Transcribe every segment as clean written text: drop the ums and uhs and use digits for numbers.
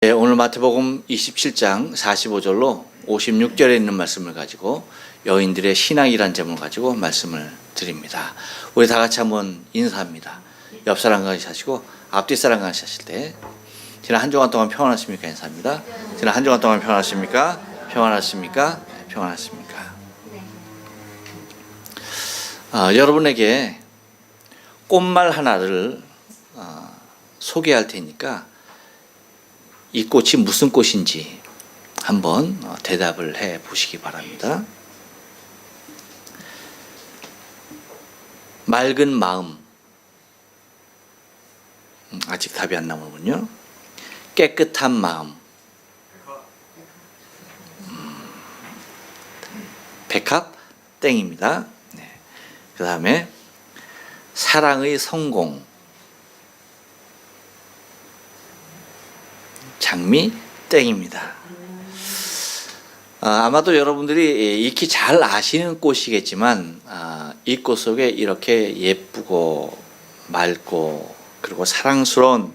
네, 오늘 마태복음 27장 45절로 56절에 있는 말씀을 가지고 여인들의 신앙이란 제목을 가지고 말씀을 드립니다. 우리 다 같이 한번 인사합니다. 옆 사람과 같이 하시고 앞뒤 사람과 같이 하실 때 지난 한 주간 동안 평안하십니까? 인사합니다. 지난 한 주간 동안 평안하십니까? 평안하십니까? 평안하십니까? 여러분에게 꽃말 하나를 소개할 테니까 이 꽃이 무슨 꽃인지 한번 대답을 해 보시기 바랍니다. 맑은 마음, 아직 답이 안 나오는군요. 깨끗한 마음, 백합 땡입니다. 네. 그 다음에 사랑의 성공, 장미 땡입니다. 아마도 여러분들이 익히 잘 아시는 꽃이겠지만 이 꽃 속에 이렇게 예쁘고 맑고 그리고 사랑스러운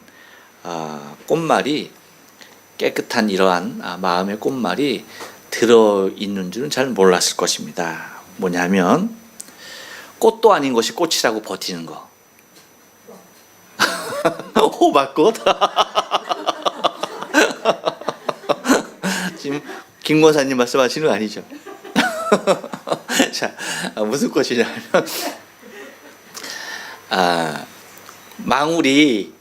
꽃말이, 깨끗한 이러한 마음의 꽃말이 들어있는 줄은 잘 몰랐을 것입니다. 뭐냐면 꽃도 아닌 것이 꽃이라고 버티는 거. 호박꽃? 지금 김 권사님 말씀하시는 거 아니죠? 자, 무슨 꽃이냐면 망울이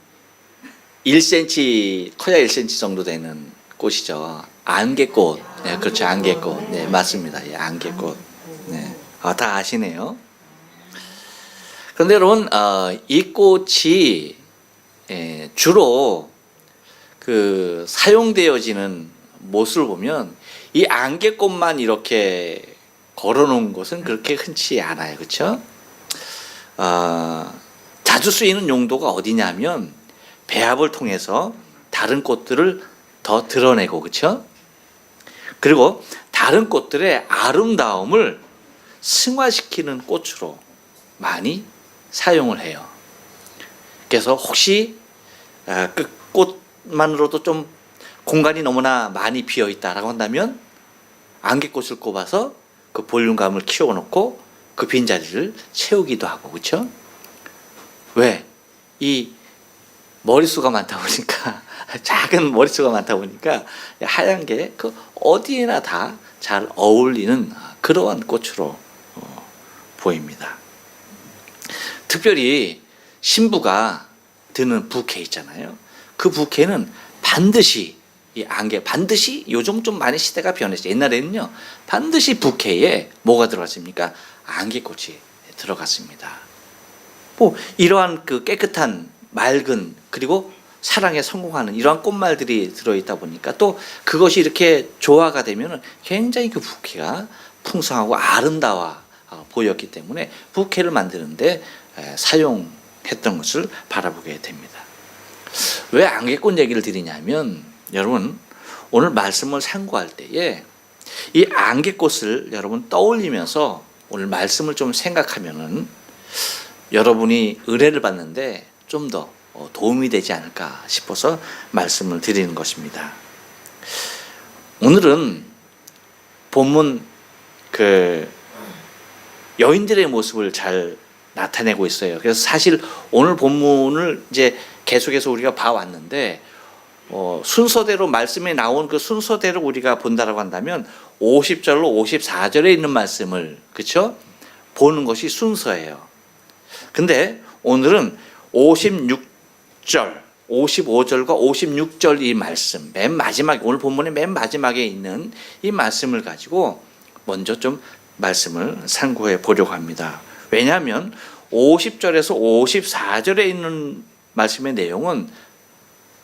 1cm, 커야 1cm 정도 되는 꽃이죠. 안개꽃. 네, 그렇죠. 안개꽃. 네, 맞습니다. 예, 안개꽃. 네. 다 아시네요. 그런데 여러분, 이 꽃이 주로 사용되어지는 모습을 보면 이 안개꽃만 이렇게 걸어놓은 곳은 그렇게 흔치 않아요. 그렇죠? 자주 쓰이는 용도가 어디냐면 배합을 통해서 다른 꽃들을 더 드러내고, 그렇죠? 그리고 다른 꽃들의 아름다움을 승화시키는 꽃으로 많이 사용을 해요. 그래서 혹시 그 꽃만으로도 좀 공간이 너무나 많이 비어 있다라고 한다면 안개꽃을 꼽아서 그 볼륨감을 키워놓고 그 빈자리를 채우기도 하고, 그렇죠? 왜? 이 머릿수가 많다 보니까, 작은 머릿수가 많다 보니까 하얀 게 그 어디에나 다 잘 어울리는 그러한 꽃으로 보입니다. 특별히 신부가 드는 부케 있잖아요. 그 부케는 반드시 이 안개, 반드시 요즘 좀 많이 시대가 변했어요. 옛날에는요, 반드시 부케에 뭐가 들어갔습니까? 안개꽃이 들어갔습니다. 이러한 그 깨끗한, 맑은, 그리고 사랑에 성공하는 이러한 꽃말들이 들어있다 보니까 또 그것이 이렇게 조화가 되면 굉장히 그 부케가 풍성하고 아름다워 보였기 때문에 부케를 만드는데 사용했던 것을 바라보게 됩니다. 왜 안개꽃 얘기를 드리냐면, 여러분 오늘 말씀을 상고할 때에 이 안개꽃을 여러분 떠올리면서 오늘 말씀을 좀 생각하면은 여러분이 은혜를 받는데 좀 더 도움이 되지 않을까 싶어서 말씀을 드리는 것입니다. 오늘은 본문 여인들의 모습을 잘 나타내고 있어요. 그래서 사실 오늘 본문을 이제 계속해서 우리가 봐왔는데 순서대로 말씀에 나온 그 순서대로 우리가 본다라고 한다면 50절로 54절에 있는 말씀을, 그렇죠? 보는 것이 순서예요. 근데 오늘은 56절, 55절과 56절 이 말씀, 맨 마지막, 오늘 본문의 맨 마지막에 있는 이 말씀을 가지고 먼저 좀 말씀을 상고해 보려고 합니다. 왜냐하면 50절에서 54절에 있는 말씀의 내용은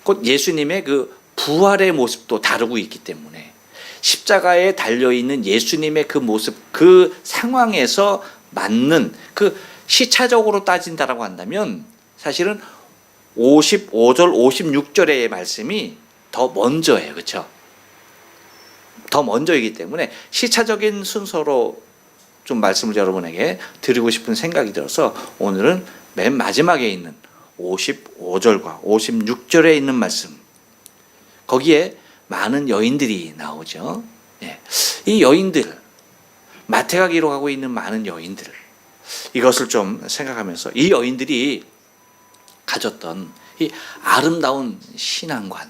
곧 예수님의 그 부활의 모습도 다루고 있기 때문에 십자가에 달려있는 예수님의 그 모습, 그 상황에서 맞는 그 시차적으로 따진다라고 한다면 사실은 55절, 56절의 말씀이 더 먼저예요. 그렇죠? 더 먼저이기 때문에 시차적인 순서로 좀 말씀을 여러분에게 드리고 싶은 생각이 들어서 오늘은 맨 마지막에 있는 55절과 56절에 있는 말씀, 거기에 많은 여인들이 나오죠. 예. 이 여인들, 마태가 기록하고 있는 많은 여인들, 이것을 좀 생각하면서 이 여인들이 가졌던 이 아름다운 신앙관,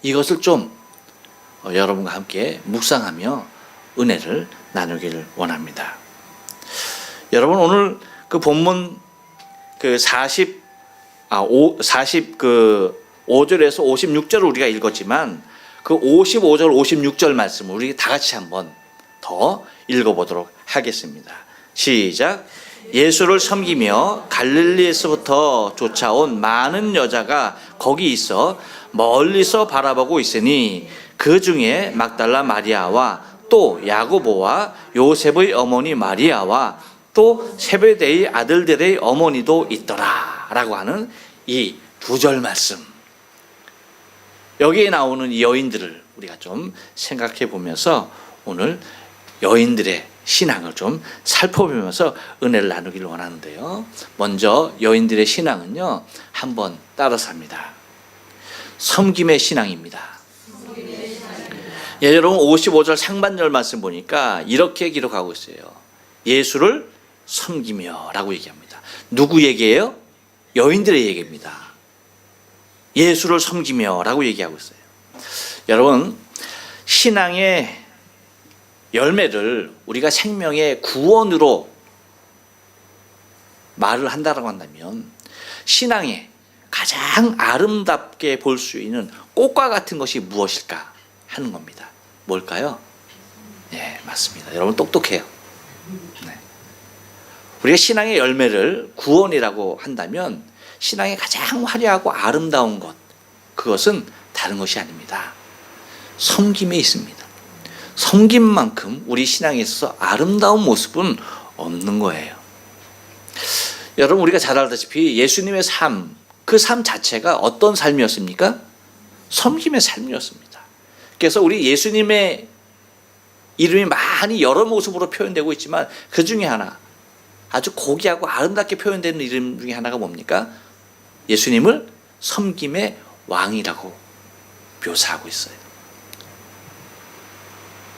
이것을 좀 여러분과 함께 묵상하며 은혜를 나누기를 원합니다. 여러분, 오늘 그 본문 그 5절에서 56절을 우리가 읽었지만 그 55절, 56절 말씀을 우리 다 같이 한번 더 읽어보도록 하겠습니다. 시작. 예수를 섬기며 갈릴리에서부터 쫓아온 많은 여자가 거기 있어 멀리서 바라보고 있으니 그 중에 막달라 마리아와 또 야고보와 요셉의 어머니 마리아와 또 세베대의 아들들의 어머니도 있더라 라고 하는 이 2절 말씀, 여기에 나오는 이 여인들을 우리가 좀 생각해 보면서 오늘 여인들의 신앙을 좀 살펴보면서 은혜를 나누기를 원하는데요. 먼저 여인들의 신앙은요, 한번 따라서 합니다. 섬김의 신앙입니다. 예, 여러분 55절 상반절 말씀 보니까 이렇게 기록하고 있어요. 예수를 섬기며 라고 얘기합니다. 누구 얘기예요? 여인들의 얘기입니다. 예수를 섬기며 라고 얘기하고 있어요. 여러분, 신앙의 열매를 우리가 생명의 구원으로 말을 한다고 한다면 신앙의 가장 아름답게 볼 수 있는 꽃과 같은 것이 무엇일까 하는 겁니다. 뭘까요? 네, 맞습니다. 여러분 똑똑해요. 네. 우리가 신앙의 열매를 구원이라고 한다면 신앙의 가장 화려하고 아름다운 것, 그것은 다른 것이 아닙니다. 섬김에 있습니다. 섬김만큼 우리 신앙에 있어서 아름다운 모습은 없는 거예요. 여러분, 우리가 잘 알다시피 예수님의 삶, 그 삶 자체가 어떤 삶이었습니까? 섬김의 삶이었습니다. 그래서 우리 예수님의 이름이 많이 여러 모습으로 표현되고 있지만 그 중에 하나, 아주 고귀하고 아름답게 표현되는 이름 중에 하나가 뭡니까? 예수님을 섬김의 왕이라고 묘사하고 있어요.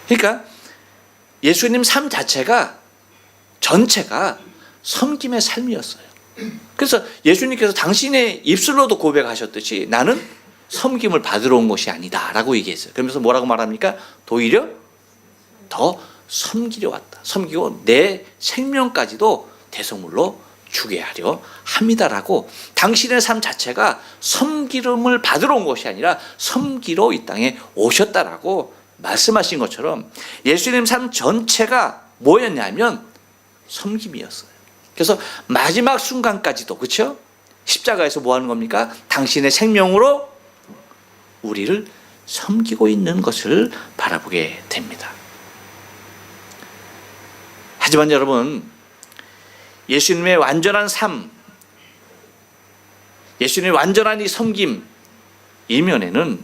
그러니까 예수님 삶 자체가 전체가 섬김의 삶이었어요. 그래서 예수님께서 당신의 입술로도 고백하셨듯이 나는 섬김을 받으러 온 것이 아니다 라고 얘기했어요. 그러면서 뭐라고 말합니까? 오히려 더 섬기려 왔다. 섬기고 내 생명까지도 대성물로 주게 하려 합니다라고, 당신의 삶 자체가 섬기름을 받으러 온 것이 아니라 섬기러 이 땅에 오셨다라고 말씀하신 것처럼 예수님 삶 전체가 뭐였냐면 섬김이었어요. 그래서 마지막 순간까지도, 그렇죠? 십자가에서 뭐 하는 겁니까? 당신의 생명으로 우리를 섬기고 있는 것을 바라보게 됩니다. 하지만 여러분, 예수님의 완전한 삶, 예수님의 완전한 이 섬김 이면에는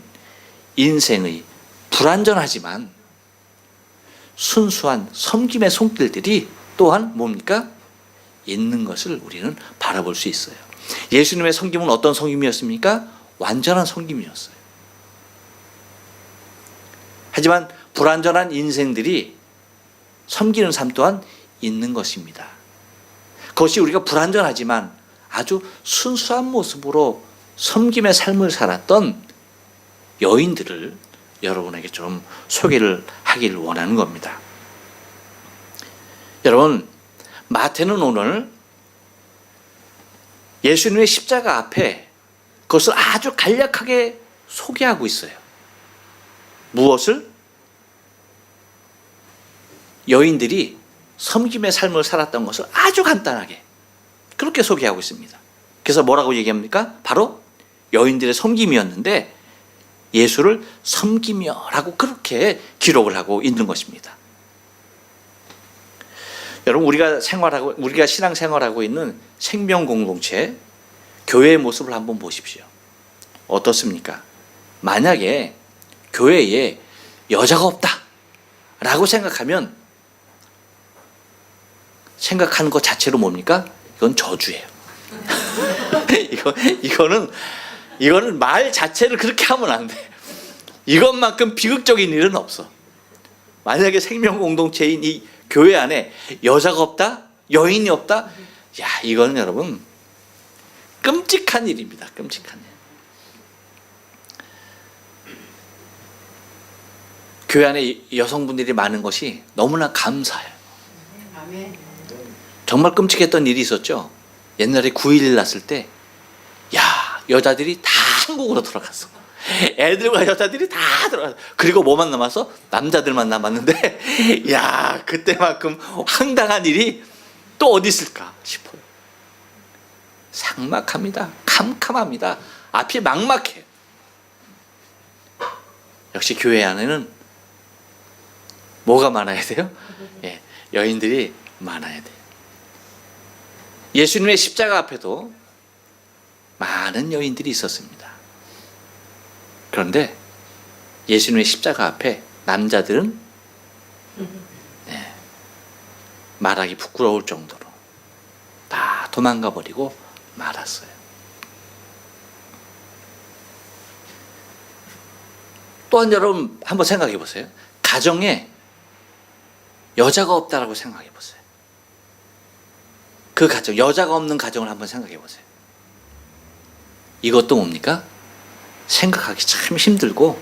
인생의 불완전하지만 순수한 섬김의 손길들이 또한 뭡니까? 있는 것을 우리는 바라볼 수 있어요. 예수님의 섬김은 어떤 섬김이었습니까? 완전한 섬김이었어요. 하지만 불완전한 인생들이 섬기는 삶 또한 있는 것입니다. 그것이 우리가 불완전하지만 아주 순수한 모습으로 섬김의 삶을 살았던 여인들을 여러분에게 좀 소개를 하기를 원하는 겁니다. 여러분, 마태는 오늘 예수님의 십자가 앞에 그것을 아주 간략하게 소개하고 있어요. 무엇을? 여인들이 섬김의 삶을 살았던 것을 아주 간단하게 그렇게 소개하고 있습니다. 그래서 뭐라고 얘기합니까? 바로 여인들의 섬김이었는데 예수를 섬기며라고 그렇게 기록을 하고 있는 것입니다. 여러분, 우리가 신앙생활하고 있는 생명 공동체, 교회의 모습을 한번 보십시오. 어떻습니까? 만약에 교회에 여자가 없다라고 생각하면 생각하는 것 자체로 뭡니까? 이건 저주예요. 이거는 말 자체를 그렇게 하면 안 돼. 이것만큼 비극적인 일은 없어. 만약에 생명 공동체인 이 교회 안에 여자가 없다? 여인이 없다? 야, 이거는 여러분 끔찍한 일입니다. 끔찍한 일. 교회 안에 여성분들이 많은 것이 너무나 감사해요. 정말 끔찍했던 일이 있었죠. 옛날에 9.11 났을 때, 야, 여자들이 다 한국으로 돌아갔어. 애들과 여자들이 다 들어갔어. 그리고 뭐만 남았어? 남자들만 남았는데, 야, 그때만큼 황당한 일이 또 어디 있을까 싶어요. 삭막합니다. 캄캄합니다. 앞이 막막해요. 역시 교회 안에는 뭐가 많아야 돼요? 예, 여인들이 많아야 돼요. 예수님의 십자가 앞에도 많은 여인들이 있었습니다. 그런데 예수님의 십자가 앞에 남자들은 말하기 부끄러울 정도로 다 도망가 버리고 말았어요. 또한 여러분 한번 생각해 보세요. 가정에 여자가 없다라고 생각해 보세요. 그 가정, 여자가 없는 가정을 한번 생각해 보세요. 이것도 뭡니까? 생각하기 참 힘들고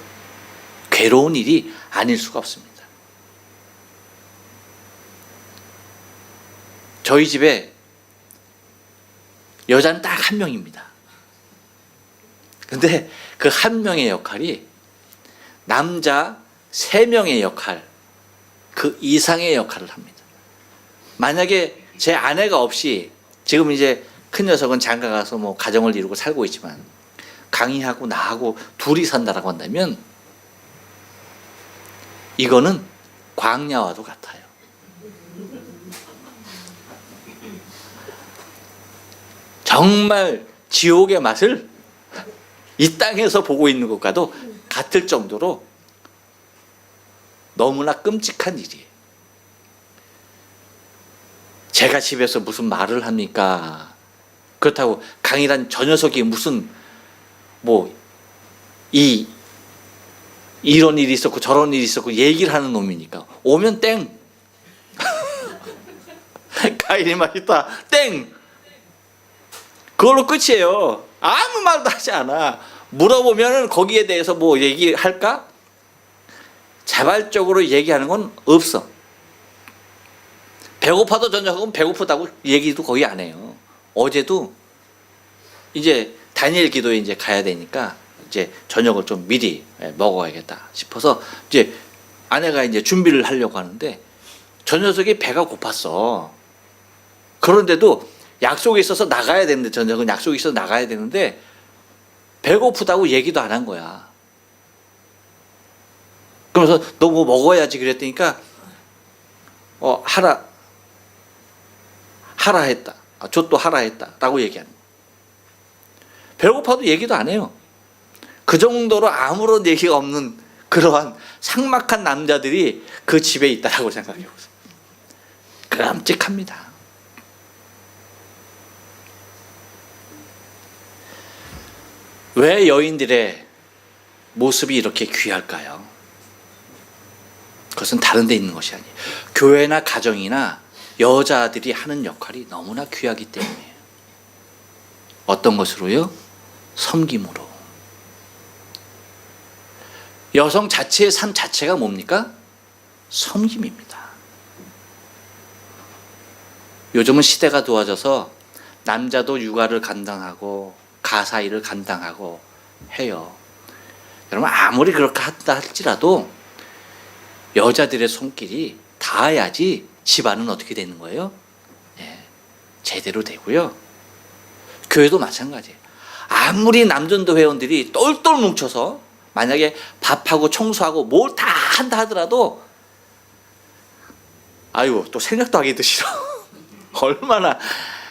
괴로운 일이 아닐 수가 없습니다. 저희 집에 여자는 딱 한 명입니다. 근데 그 한 명의 역할이 남자 3명의 역할, 그 이상의 역할을 합니다. 만약에 제 아내가 없이 지금 이제 큰 녀석은 장가 가서 뭐 가정을 이루고 살고 있지만 강희하고 나하고 둘이 산다라고 한다면 이거는 광야와도 같아요. 정말 지옥의 맛을 이 땅에서 보고 있는 것과도 같을 정도로 너무나 끔찍한 일이에요. 제가 집에서 무슨 말을 합니까? 그렇다고 강이란 저 녀석이 무슨 뭐 이런 일이 있었고 저런 일이 있었고 얘기를 하는 놈이니까 오면 땡. 가인이 맛있다 땡. 그걸로 끝이에요. 아무 말도 하지 않아. 물어보면 거기에 대해서 뭐 얘기할까? 자발적으로 얘기하는 건 없어. 배고파도 저 녀석은 배고프다고 얘기도 거의 안 해요. 어제도 이제 다니엘 기도에 이제 가야 되니까 이제 저녁을 좀 미리 먹어야겠다 싶어서 이제 아내가 이제 준비를 하려고 하는데 저 녀석이 배가 고팠어. 그런데도 약속이 있어서 나가야 되는데 저 녀석은 약속이 있어서 나가야 되는데 배고프다고 얘기도 안 한 거야. 그러면서 너 뭐 먹어야지 그랬더니까 하라 했다. 저 또 하라 했다. 라고 얘기하는 거예요. 배고파도 얘기도 안 해요. 그 정도로 아무런 얘기가 없는 그러한 삭막한 남자들이 그 집에 있다라고 생각해 보세요. 끔찍합니다. 왜 여인들의 모습이 이렇게 귀할까요? 그것은 다른 데 있는 것이 아니에요. 교회나 가정이나 여자들이 하는 역할이 너무나 귀하기 때문이에요. 어떤 것으로요? 섬김으로. 여성 자체의 삶 자체가 뭡니까? 섬김입니다. 요즘은 시대가 도와져서 남자도 육아를 감당하고 가사 일을 감당하고 해요. 여러분 아무리 그렇게 한다 할지라도 여자들의 손길이 닿아야지 집안은 어떻게 되는 거예요? 제대로 되고요. 교회도 마찬가지예요. 아무리 남전도 회원들이 똘똘 뭉쳐서 만약에 밥하고 청소하고 뭘 다 한다 하더라도 아이고 또 생각도 하기도 싫어. 얼마나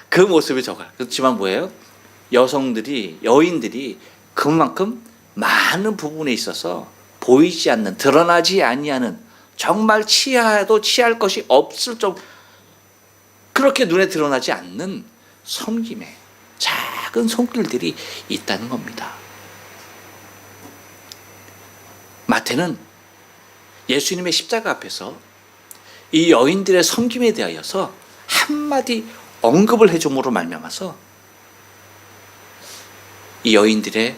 그 모습이 저가. 그렇지만 뭐예요? 여인들이 그만큼 많은 부분에 있어서 보이지 않는, 드러나지 아니하는, 정말 취해도 취할 것이 없을 정도 그렇게 눈에 드러나지 않는 섬김의 작은 손길들이 있다는 겁니다. 마태는 예수님의 십자가 앞에서 이 여인들의 섬김에 대하여서 한마디 언급을 해줌으로 말미암아서 이 여인들의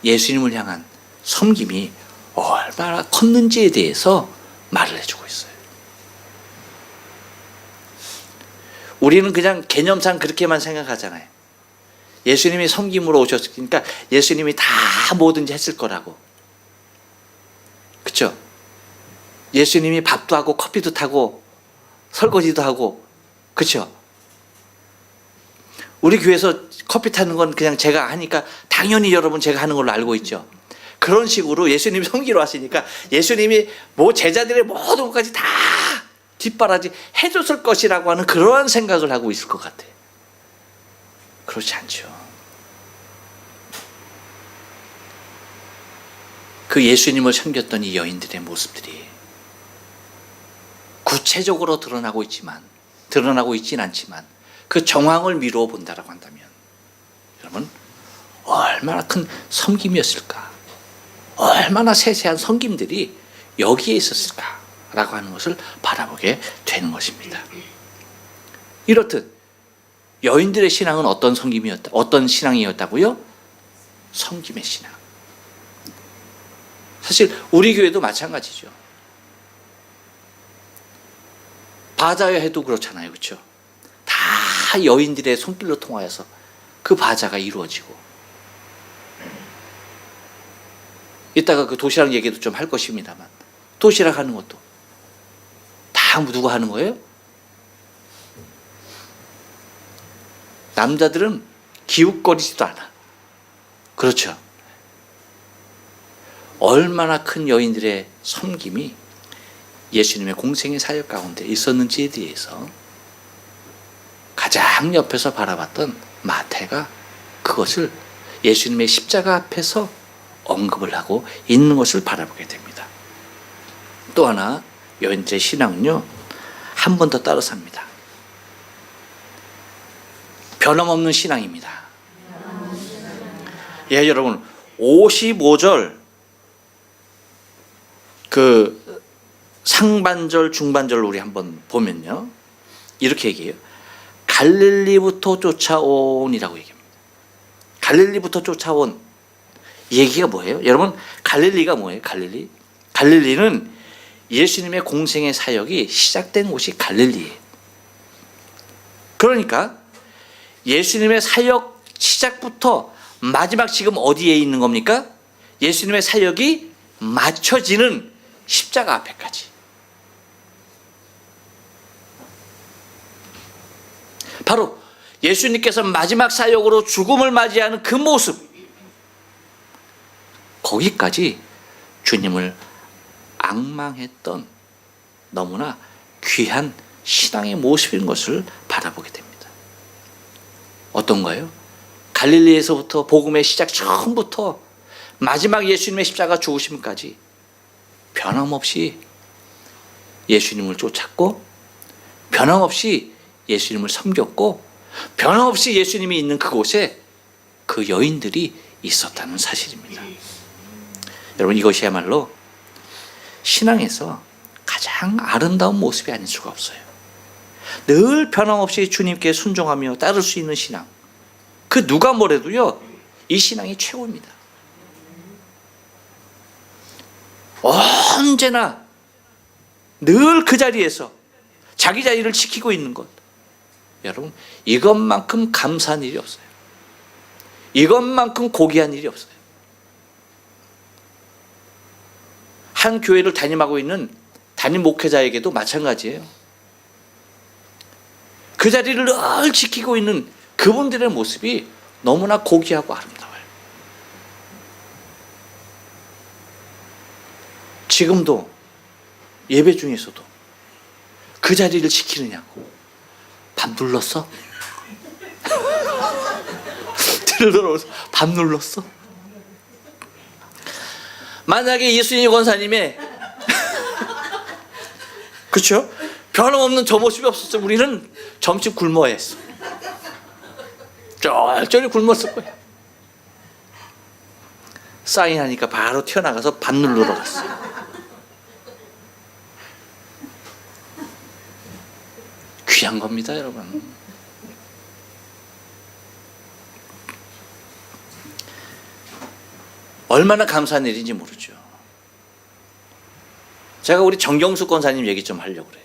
예수님을 향한 섬김이 얼마나 컸는지에 대해서 말을 해주고 있어요. 우리는 그냥 개념상 그렇게만 생각하잖아요. 예수님이 섬김으로 오셨으니까 예수님이 다 뭐든지 했을 거라고. 그렇죠? 예수님이 밥도 하고 커피도 타고 설거지도 하고, 그렇죠? 우리 교회에서 커피 타는 건 그냥 제가 하니까 당연히 여러분 제가 하는 걸로 알고 있죠. 그런 식으로 예수님이 섬기러 왔으니까 예수님이 뭐 제자들의 모든 것까지 다 뒷바라지 해줬을 것이라고 하는 그러한 생각을 하고 있을 것 같아요. 그렇지 않죠. 그 예수님을 섬겼던 이 여인들의 모습들이 구체적으로 드러나고 있진 않지만 그 정황을 미루어 본다라고 한다면 여러분 얼마나 큰 섬김이었을까, 얼마나 세세한 섬김들이 여기에 있었을까라고 하는 것을 바라보게 되는 것입니다. 이렇듯 여인들의 신앙은 어떤 신앙이었다고요? 섬김의 신앙. 사실 우리 교회도 마찬가지죠. 바자회도 그렇잖아요. 그렇죠? 다 여인들의 손길로 통하여서 그 바자가 이루어지고, 이따가 그 도시락 얘기도 좀 할 것입니다만, 도시락 하는 것도 다 누가 하는 거예요? 남자들은 기웃거리지도 않아. 그렇죠? 얼마나 큰 여인들의 섬김이 예수님의 공생의 사역 가운데 있었는지에 대해서 가장 옆에서 바라봤던 마태가 그것을 예수님의 십자가 앞에서 언급을 하고 있는 것을 바라보게 됩니다. 또 하나 여인들의 신앙은요, 한 번 더 따라 삽니다. 변함없는 신앙입니다. 예, 여러분 55절 그 상반절 중반절을 우리 한번 보면요, 이렇게 얘기해요. 갈릴리부터 쫓아온이라고 얘기합니다. 갈릴리부터 쫓아온 얘기가 뭐예요? 여러분 갈릴리가 뭐예요? 갈릴리는 예수님의 공생의 사역이 시작된 곳이 갈릴리예요. 그러니까 예수님의 사역 시작부터 마지막 지금 어디에 있는 겁니까? 예수님의 사역이 맞춰지는 십자가 앞에까지. 바로 예수님께서 마지막 사역으로 죽음을 맞이하는 그 모습, 거기까지 주님을 앙망했던 너무나 귀한 신앙의 모습인 것을 바라보게 됩니다. 어떤가요? 갈릴리에서부터 복음의 시작 처음부터 마지막 예수님의 십자가 죽으심까지 변함없이 예수님을 쫓았고, 변함없이 예수님을 섬겼고, 변함없이 예수님이 있는 그곳에 그 여인들이 있었다는 사실입니다. 여러분 이것이야말로 신앙에서 가장 아름다운 모습이 아닐 수가 없어요. 늘 변함없이 주님께 순종하며 따를 수 있는 신앙, 그 누가 뭐래도요 이 신앙이 최고입니다. 언제나 늘 그 자리에서 자기 자리를 지키고 있는 것, 여러분 이것만큼 감사한 일이 없어요. 이것만큼 고귀한 일이 없어요. 한 교회를 담임하고 있는 담임 목회자에게도 마찬가지예요. 그 자리를 늘 지키고 있는 그분들의 모습이 너무나 고귀하고 아름다워요. 지금도 예배 중에서도 그 자리를 지키느냐고. 밥 눌렀어? 들어오면서 밥 눌렀어? 만약에 예수님 권사님의 그렇죠? 변함없는 저 모습이 없었으면 우리는 점심 굶어야 했어. 쫄쫄이 굶었을 거야. 사인하니까 바로 튀어나가서 반 누르러 갔어요. 귀한 겁니다, 여러분. 얼마나 감사한 일인지 모르죠. 제가 우리 정경수 권사님 얘기 좀 하려고 그래요.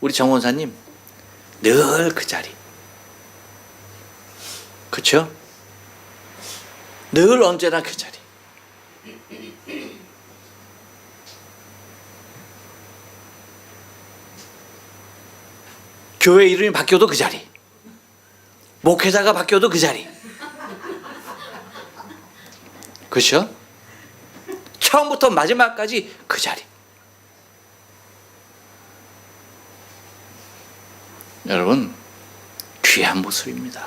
우리 정 권사님 늘 그 자리, 그렇죠? 늘 언제나 그 자리. 교회 이름이 바뀌어도 그 자리, 목회자가 바뀌어도 그 자리, 그렇죠? 처음부터 마지막까지 그 자리. 여러분, 귀한 모습입니다.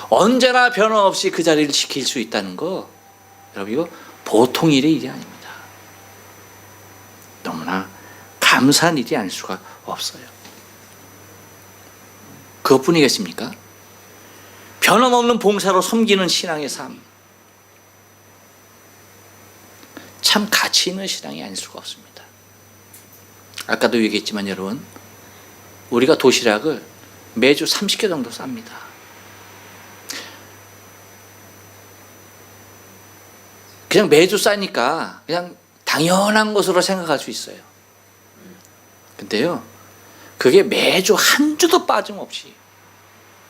언제나 변함없이 그 자리를 지킬 수 있다는 거, 여러분, 이거 보통 일이 아닙니다. 너무나 감사한 일이 아닐 수가 없어요. 그것뿐이겠습니까? 변함없는 봉사로 섬기는 신앙의 삶, 참 가치 있는 신앙이 아닐 수가 없습니다. 아까도 얘기했지만 여러분, 우리가 도시락을 매주 30개 정도 쌉니다. 그냥 매주 싸니까 그냥 당연한 것으로 생각할 수 있어요. 근데요, 그게 매주 한 주도 빠짐없이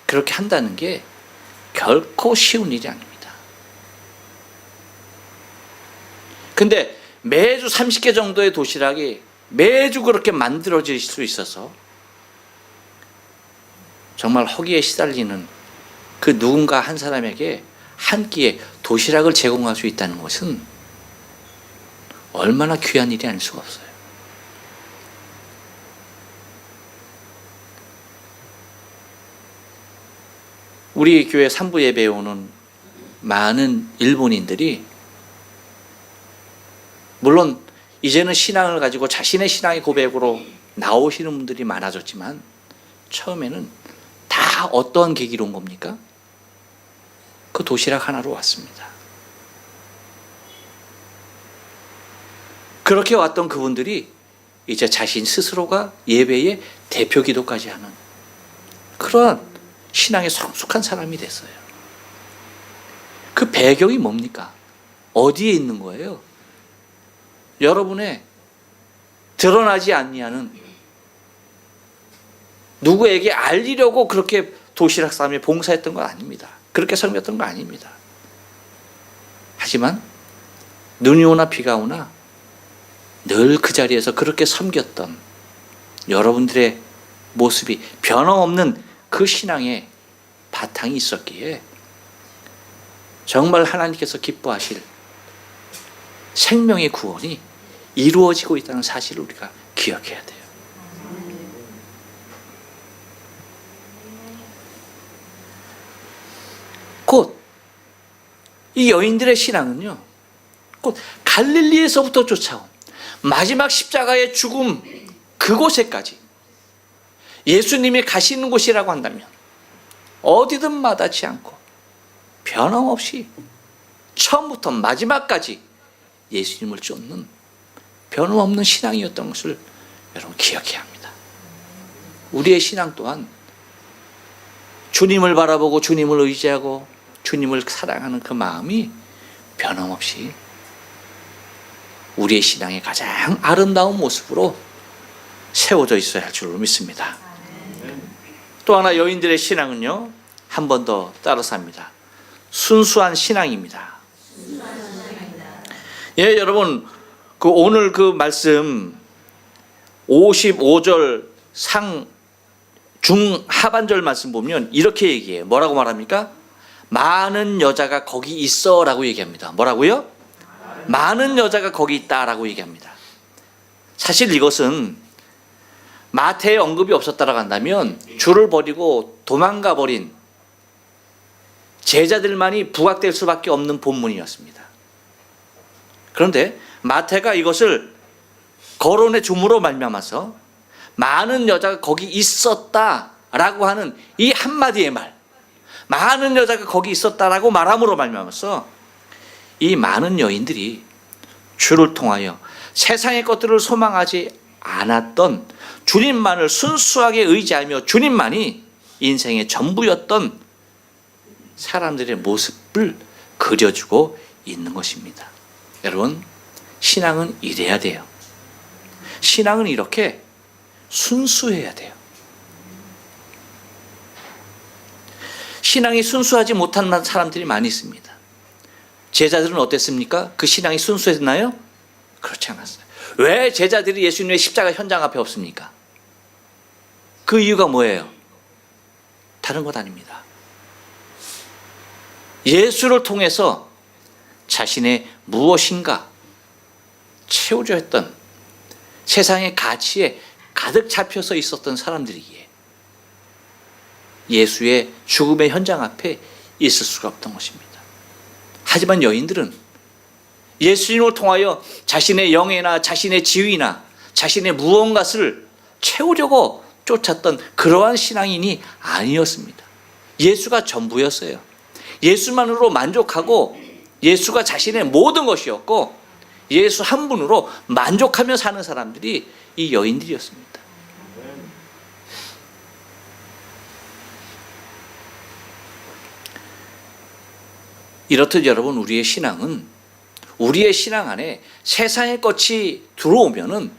그렇게 한다는 게 결코 쉬운 일이 아닙니다. 근데 매주 30개 정도의 도시락이 매주 그렇게 만들어질 수 있어서 정말 허기에 시달리는 그 누군가 한 사람에게 한 끼에 도시락을 제공할 수 있다는 것은 얼마나 귀한 일이 아닐 수가 없어요. 우리 교회 3부 예배에 오는 많은 일본인들이 물론 이제는 신앙을 가지고 자신의 신앙의 고백으로 나오시는 분들이 많아졌지만 처음에는 다 어떠한 계기로 온 겁니까? 그 도시락 하나로 왔습니다. 그렇게 왔던 그분들이 이제 자신 스스로가 예배의 대표 기도까지 하는 그런 신앙에 성숙한 사람이 됐어요. 그 배경이 뭡니까? 어디에 있는 거예요? 여러분의 드러나지 아니하는, 누구에게 알리려고 그렇게 도시락 싸며 봉사했던 건 아닙니다. 그렇게 섬겼던 거 아닙니다. 하지만 눈이 오나 비가 오나 늘 그 자리에서 그렇게 섬겼던 여러분들의 모습이 변함없는 그 신앙의 바탕이 있었기에 정말 하나님께서 기뻐하실 생명의 구원이 이루어지고 있다는 사실을 우리가 기억해야 돼요. 곧 이 여인들의 신앙은요, 곧 갈릴리에서부터 쫓아온 마지막 십자가의 죽음 그곳에까지 예수님이 가시는 곳이라고 한다면 어디든 마다치 않고 변함없이 처음부터 마지막까지 예수님을 쫓는 변함없는 신앙이었던 것을 여러분 기억해야 합니다. 우리의 신앙 또한 주님을 바라보고 주님을 의지하고 주님을 사랑하는 그 마음이 변함없이 우리의 신앙의 가장 아름다운 모습으로 세워져 있어야 할 줄로 믿습니다. 또 하나 여인들의 신앙은요, 한 번 더 따라서 합니다. 순수한 신앙입니다. 예, 여러분, 그 오늘 그 말씀 55절 중하반절 말씀 보면 이렇게 얘기해요. 뭐라고 말합니까? 많은 여자가 거기 있어 라고 얘기합니다. 뭐라고요? 많은 여자가 거기 있다 라고 얘기합니다. 사실 이것은 마태에 언급이 없었다라고 한다면 줄을 버리고 도망가 버린 제자들만이 부각될 수밖에 없는 본문이었습니다. 그런데 마태가 이것을 거론의 줌으로 말미암아서 많은 여자가 거기 있었다라고 하는 이 한마디의 말, 많은 여자가 거기 있었다라고 말함으로 말미암아서 이 많은 여인들이 주를 통하여 세상의 것들을 소망하지 않았던 주님만을 순수하게 의지하며 주님만이 인생의 전부였던 사람들의 모습을 그려주고 있는 것입니다. 여러분, 신앙은 이래야 돼요. 신앙은 이렇게 순수해야 돼요. 신앙이 순수하지 못한 사람들이 많이 있습니다. 제자들은 어땠습니까? 그 신앙이 순수했나요? 그렇지 않았어요. 왜 제자들이 예수님의 십자가 현장 앞에 없습니까? 그 이유가 뭐예요? 다른 것 아닙니다. 예수를 통해서 자신의 무엇인가 채우려 했던 세상의 가치에 가득 잡혀서 있었던 사람들이기에 예수의 죽음의 현장 앞에 있을 수가 없던 것입니다. 하지만 여인들은 예수님을 통하여 자신의 영예나 자신의 지위나 자신의 무언가를 채우려고 쫓았던 그러한 신앙인이 아니었습니다. 예수가 전부였어요. 예수만으로 만족하고 예수가 자신의 모든 것이었고 예수 한 분으로 만족하며 사는 사람들이 이 여인들이었습니다. 이렇듯 여러분, 우리의 신앙은 우리의 신앙 안에 세상의 것이 들어오면은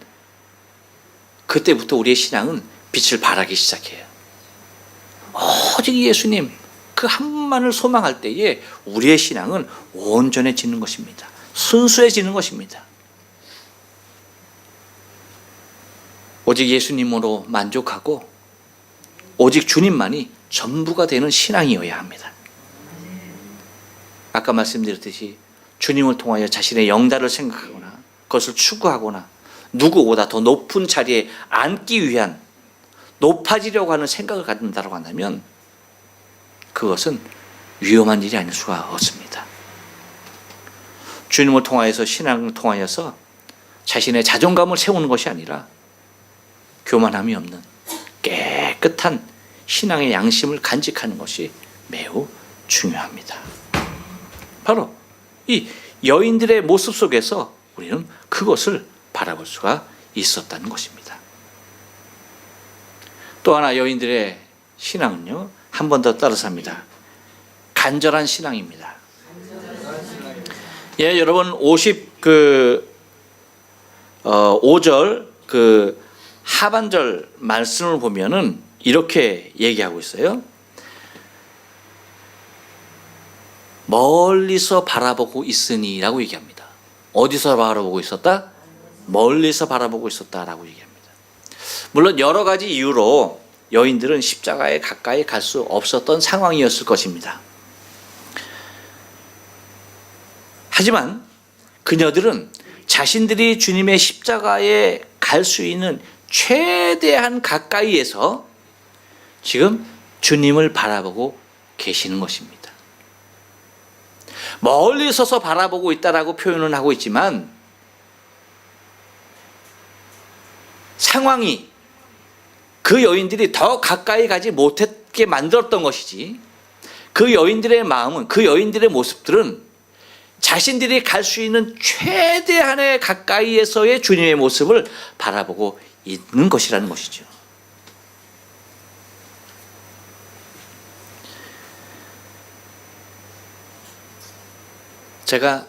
그때부터 우리의 신앙은 빛을 발하기 시작해요. 오직 예수님 그 한 분만을 소망할 때에 우리의 신앙은 온전해지는 것입니다. 순수해지는 것입니다. 오직 예수님으로 만족하고 오직 주님만이 전부가 되는 신앙이어야 합니다. 아까 말씀드렸듯이 주님을 통하여 자신의 영달을 생각하거나 그것을 추구하거나 누구보다 더 높은 자리에 앉기 위한 높아지려고 하는 생각을 갖는다고 한다면 그것은 위험한 일이 아닐 수가 없습니다. 주님을 통하여서 신앙을 통하여서 자신의 자존감을 세우는 것이 아니라 교만함이 없는 깨끗한 신앙의 양심을 간직하는 것이 매우 중요합니다. 바로 이 여인들의 모습 속에서 우리는 그것을 바라볼 수가 있었다는 것입니다. 또 하나 여인들의 신앙은요, 한 번 더 따라서 합니다. 간절한 신앙입니다. 예, 여러분 5절 하반절 말씀을 보면은 이렇게 얘기하고 있어요. 멀리서 바라보고 있으니라고 얘기합니다. 어디서 바라보고 있었다? 멀리서 바라보고 있었다라고 얘기합니다. 물론 여러 가지 이유로 여인들은 십자가에 가까이 갈 수 없었던 상황이었을 것입니다. 하지만 그녀들은 자신들이 주님의 십자가에 갈 수 있는 최대한 가까이에서 지금 주님을 바라보고 계시는 것입니다. 멀리 서서 바라보고 있다라고 표현을 하고 있지만 상황이 그 여인들이 더 가까이 가지 못하게 만들었던 것이지, 그 여인들의 마음은, 그 여인들의 모습들은 자신들이 갈 수 있는 최대한의 가까이에서의 주님의 모습을 바라보고 있는 것이라는 것이죠. 제가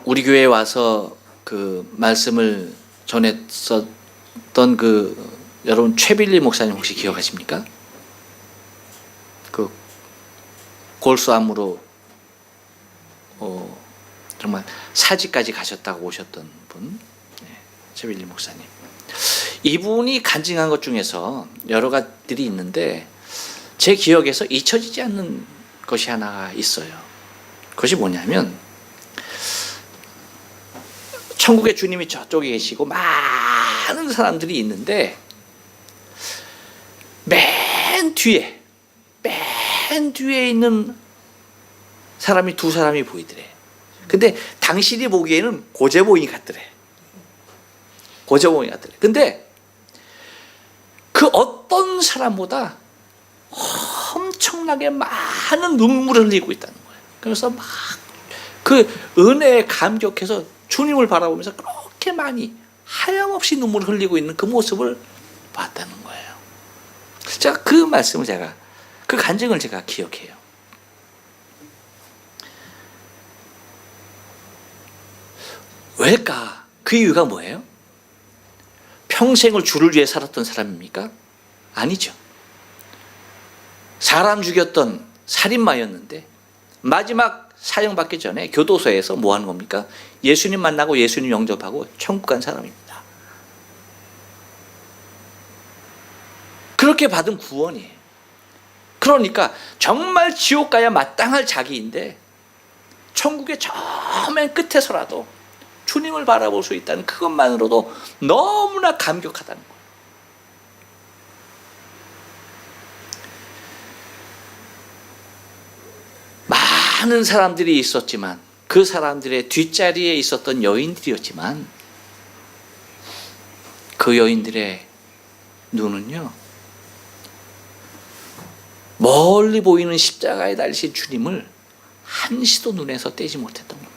우리 교회에 와서 말씀을 전했었던 여러분 최빌리 목사님 혹시 기억하십니까? 골수암으로 정말 사지까지 가셨다고 오셨던 분, 최빌리 목사님. 이분이 간증한 것 중에서 여러 가지들이 있는데 제 기억에서 잊혀지지 않는 것이 하나가 있어요. 그것이 뭐냐면 천국의 주님이 저쪽에 계시고 많은 사람들이 있는데 맨 뒤에 있는 사람이 두 사람이 보이더래. 근데 당신이 보기에는 고재봉이 같더래. 고재봉이 같더래. 근데 그 어떤 사람보다 엄청나게 많은 눈물을 흘리고 있다는 거예요. 그래서 막 그 은혜에 감격해서 주님을 바라보면서 그렇게 많이 하염없이 눈물을 흘리고 있는 그 모습을 봤다는 거예요. 제가 그 말씀을 그 간증을 제가 기억해요. 왜일까? 그 이유가 뭐예요? 평생을 주를 위해 살았던 사람입니까? 아니죠. 사람 죽였던 살인마였는데 마지막 사형받기 전에 교도소에서 뭐 하는 겁니까? 예수님 만나고 예수님 영접하고 천국 간 사람입니다. 그렇게 받은 구원이에요. 그러니까 정말 지옥 가야 마땅할 자기인데 천국의 저 맨 끝에서라도 주님을 바라볼 수 있다는 그것만으로도 너무나 감격하다는 거예요. 많은 사람들이 있었지만 그 사람들의 뒷자리에 있었던 여인들이었지만 그 여인들의 눈은요, 멀리 보이는 십자가에 달리신 주님을 한시도 눈에서 떼지 못했던 겁니다.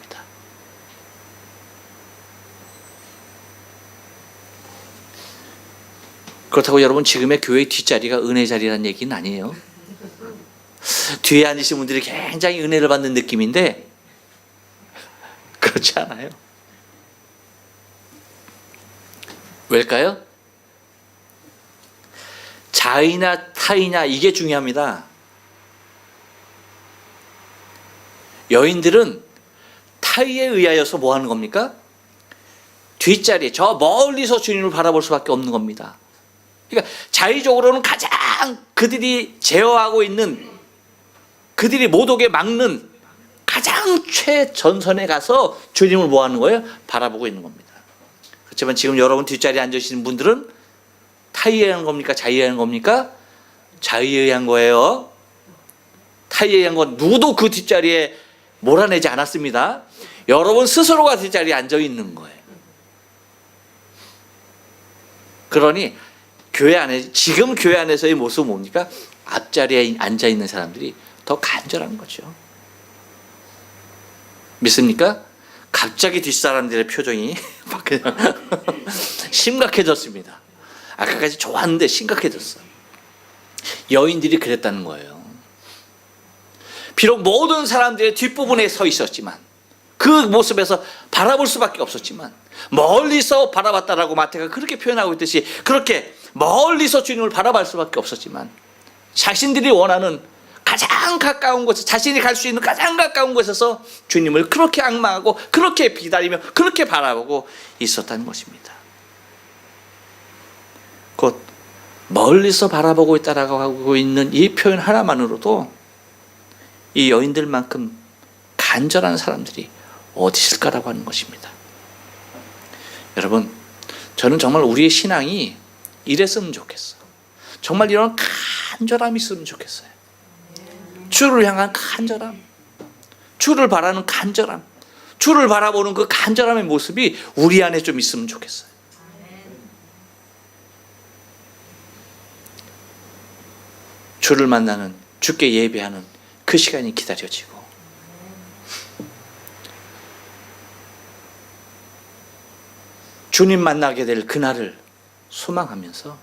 그렇다고 여러분 지금의 교회 뒷자리가 은혜 자리라는 얘기는 아니에요. 뒤에 앉으신 분들이 굉장히 은혜를 받는 느낌인데 그렇지 않아요. 왜일까요? 자이나 타이냐 이게 중요합니다. 여인들은 타이에 의하여서 뭐 하는 겁니까? 뒷자리에 저 멀리서 주님을 바라볼 수밖에 없는 겁니다. 그러니까 자의적으로는 가장 그들이 제어하고 있는, 그들이 못 오게 막는 가장 최전선에 가서 주님을 뭐 하는 거예요? 바라보고 있는 겁니다. 그렇지만 지금 여러분 뒷자리에 앉으시는 분들은 타이에 의한 겁니까? 자의에 의한 겁니까? 자의에 의한 거예요. 타이에 의한 건 누구도 그 뒷자리에 몰아내지 않았습니다. 여러분 스스로가 뒷자리에 앉아 있는 거예요. 그러니 교회 안에, 지금 교회 안에서의 모습은 뭡니까? 앞자리에 앉아 있는 사람들이 더 간절한 거죠. 믿습니까? 갑자기 뒷사람들의 표정이 막 그냥 심각해졌습니다. 아까까지 좋았는데 심각해졌어요. 여인들이 그랬다는 거예요. 비록 모든 사람들의 뒷부분에 서 있었지만, 그 모습에서 바라볼 수밖에 없었지만, 멀리서 바라봤다라고 마태가 그렇게 표현하고 있듯이 그렇게 멀리서 주님을 바라볼 수밖에 없었지만, 자신들이 원하는 가장 가까운 곳에, 자신이 갈 수 있는 가장 가까운 곳에서 주님을 그렇게 앙망하고 그렇게 기다리며 그렇게 바라보고 있었다는 것입니다. 곧 멀리서 바라보고 있다라고 하고 있는 이 표현 하나만으로도 이 여인들만큼 간절한 사람들이 어디 있을까라고 하는 것입니다. 여러분, 저는 정말 우리의 신앙이 이랬으면 좋겠어요. 정말 이런 간절함이 있으면 좋겠어요. 주를 향한 간절함, 주를 바라는 간절함, 주를 바라보는 그 간절함의 모습이 우리 안에 좀 있으면 좋겠어요. 주를 만나는, 주께 예배하는 그 시간이 기다려지고, 주님 만나게 될 그날을 소망하면서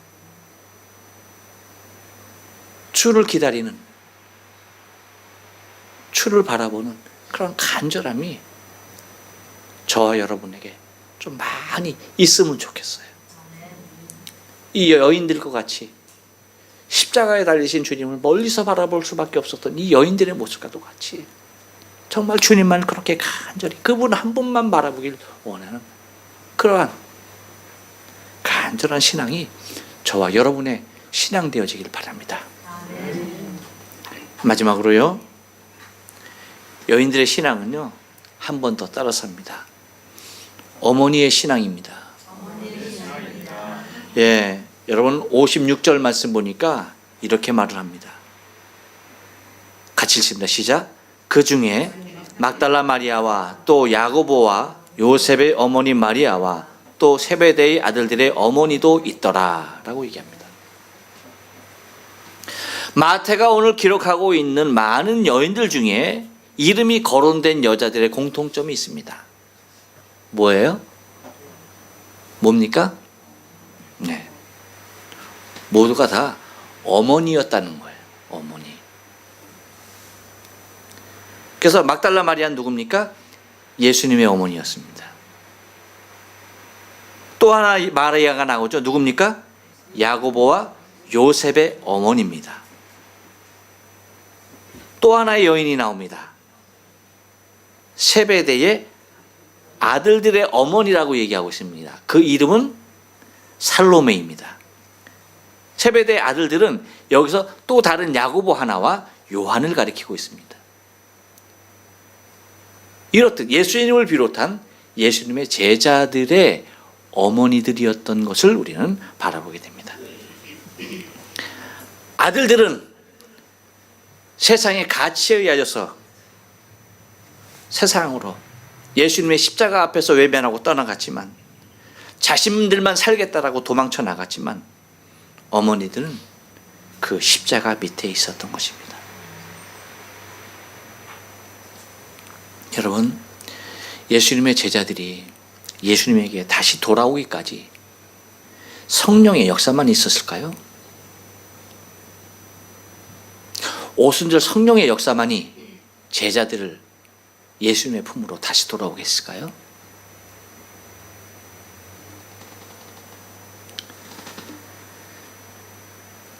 주를 기다리는, 주를 바라보는 그런 간절함이 저와 여러분에게 좀 많이 있으면 좋겠어요. 이 여인들과 같이 십자가에 달리신 주님을 멀리서 바라볼 수밖에 없었던 이 여인들의 모습과도 같이 정말 주님만 그렇게 간절히 그분 한 분만 바라보길 원하는 그러한 간절한 신앙이 저와 여러분의 신앙 되어지길 바랍니다. 마지막으로요, 여인들의 신앙은요 한 번 더 따라섭니다. 어머니의 신앙입니다. 예, 여러분 56절 말씀 보니까 이렇게 말을 합니다. 같이 읽습니다. 시작. 그 중에 막달라 마리아와 또 야고보와 요셉의 어머니 마리아와 또 세베대의 아들들의 어머니도 있더라 라고 얘기합니다. 마태가 오늘 기록하고 있는 많은 여인들 중에 이름이 거론된 여자들의 공통점이 있습니다. 뭐예요? 뭡니까? 네. 모두가 다 어머니였다는 거예요. 어머니. 그래서 막달라 마리아는 누굽니까? 예수님의 어머니였습니다. 또 하나 마리아가 나오죠. 누굽니까? 야고보와 요셉의 어머니입니다. 또 하나의 여인이 나옵니다. 세베대의 아들들의 어머니라고 얘기하고 있습니다. 그 이름은 살로메입니다. 세베대의 아들들은 여기서 또 다른 야고보 하나와 요한을 가리키고 있습니다. 이렇듯 예수님을 비롯한 예수님의 제자들의 어머니들이었던 것을 우리는 바라보게 됩니다. 아들들은 세상의 가치에 의하여서 세상으로 예수님의 십자가 앞에서 외면하고 떠나갔지만, 자신들만 살겠다라고 도망쳐 나갔지만, 어머니들은 그 십자가 밑에 있었던 것입니다. 여러분, 예수님의 제자들이 예수님에게 다시 돌아오기까지 성령의 역사만 있었을까요? 오순절 성령의 역사만이 제자들을 예수님의 품으로 다시 돌아오게 했을까요?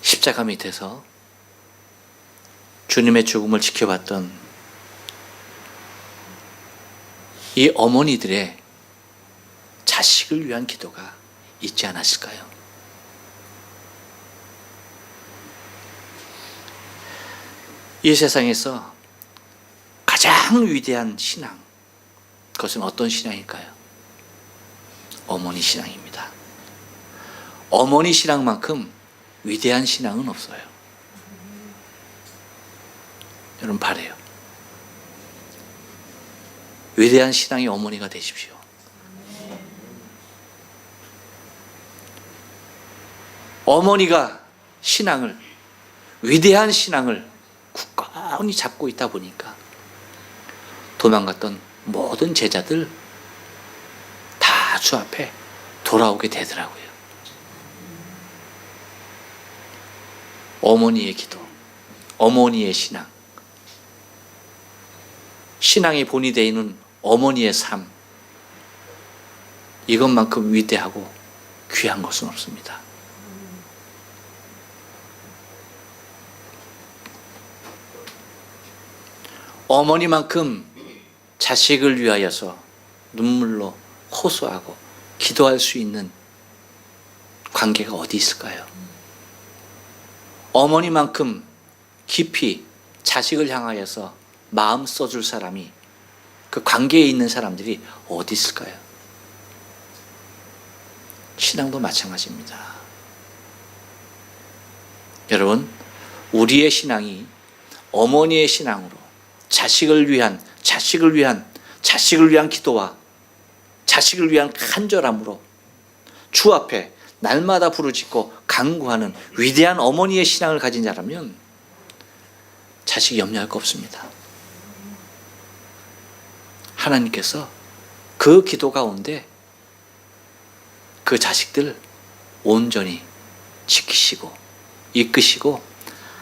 십자가 밑에서 주님의 죽음을 지켜봤던 이 어머니들의 자식을 위한 기도가 있지 않았을까요? 이 세상에서 가장 위대한 신앙, 그것은 어떤 신앙일까요? 어머니 신앙입니다. 어머니 신앙만큼 위대한 신앙은 없어요. 여러분, 바래요. 위대한 신앙의 어머니가 되십시오. 어머니가 신앙을, 위대한 신앙을 굳건히 잡고 있다 보니까 도망갔던 모든 제자들 다 주 앞에 돌아오게 되더라고요. 어머니의 기도, 어머니의 신앙, 신앙의 본이 되어 있는 어머니의 삶, 이것만큼 위대하고 귀한 것은 없습니다. 어머니만큼 자식을 위하여서 눈물로 호소하고 기도할 수 있는 관계가 어디 있을까요? 어머니만큼 깊이 자식을 향하여서 마음 써줄 사람이, 그 관계에 있는 사람들이 어디 있을까요? 신앙도 마찬가지입니다. 여러분, 우리의 신앙이 어머니의 신앙으로 자식을 위한 기도와 자식을 위한 간절함으로 주 앞에 날마다 부르짖고 간구하는 위대한 어머니의 신앙을 가진 자라면 자식이 염려할 거 없습니다. 하나님께서 그 기도 가운데 그 자식들 온전히 지키시고 이끄시고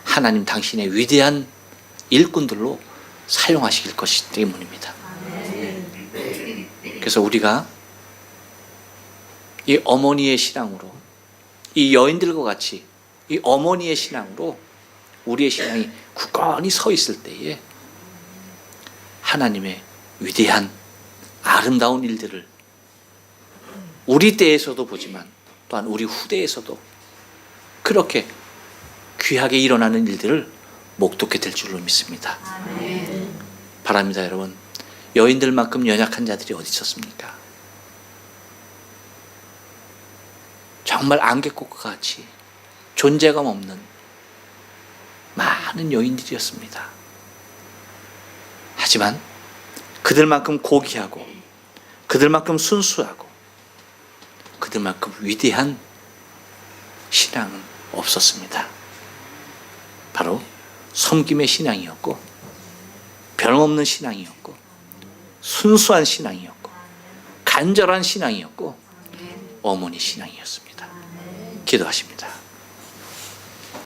하나님 당신의 위대한 일꾼들로 사용하실 것이기 때문입니다. 그래서 우리가 이 어머니의 신앙으로, 이 여인들과 같이 이 어머니의 신앙으로 우리의 신앙이 굳건히 서 있을 때에 하나님의 위대한 아름다운 일들을 우리 때에서도 보지만 또한 우리 후대에서도 그렇게 귀하게 일어나는 일들을 목도게 될 줄로 믿습니다. 바랍니다. 여러분, 여인들만큼 연약한 자들이 어디 있었습니까? 정말 안개꽃과 같이 존재감 없는 많은 여인들이었습니다. 하지만 그들만큼 고귀하고 그들만큼 순수하고 그들만큼 위대한 신앙은 없었습니다. 바로 섬김의 신앙이었고 변함없는 신앙이었고 순수한 신앙이었고 간절한 신앙이었고 어머니 신앙이었습니다. 기도하십니다.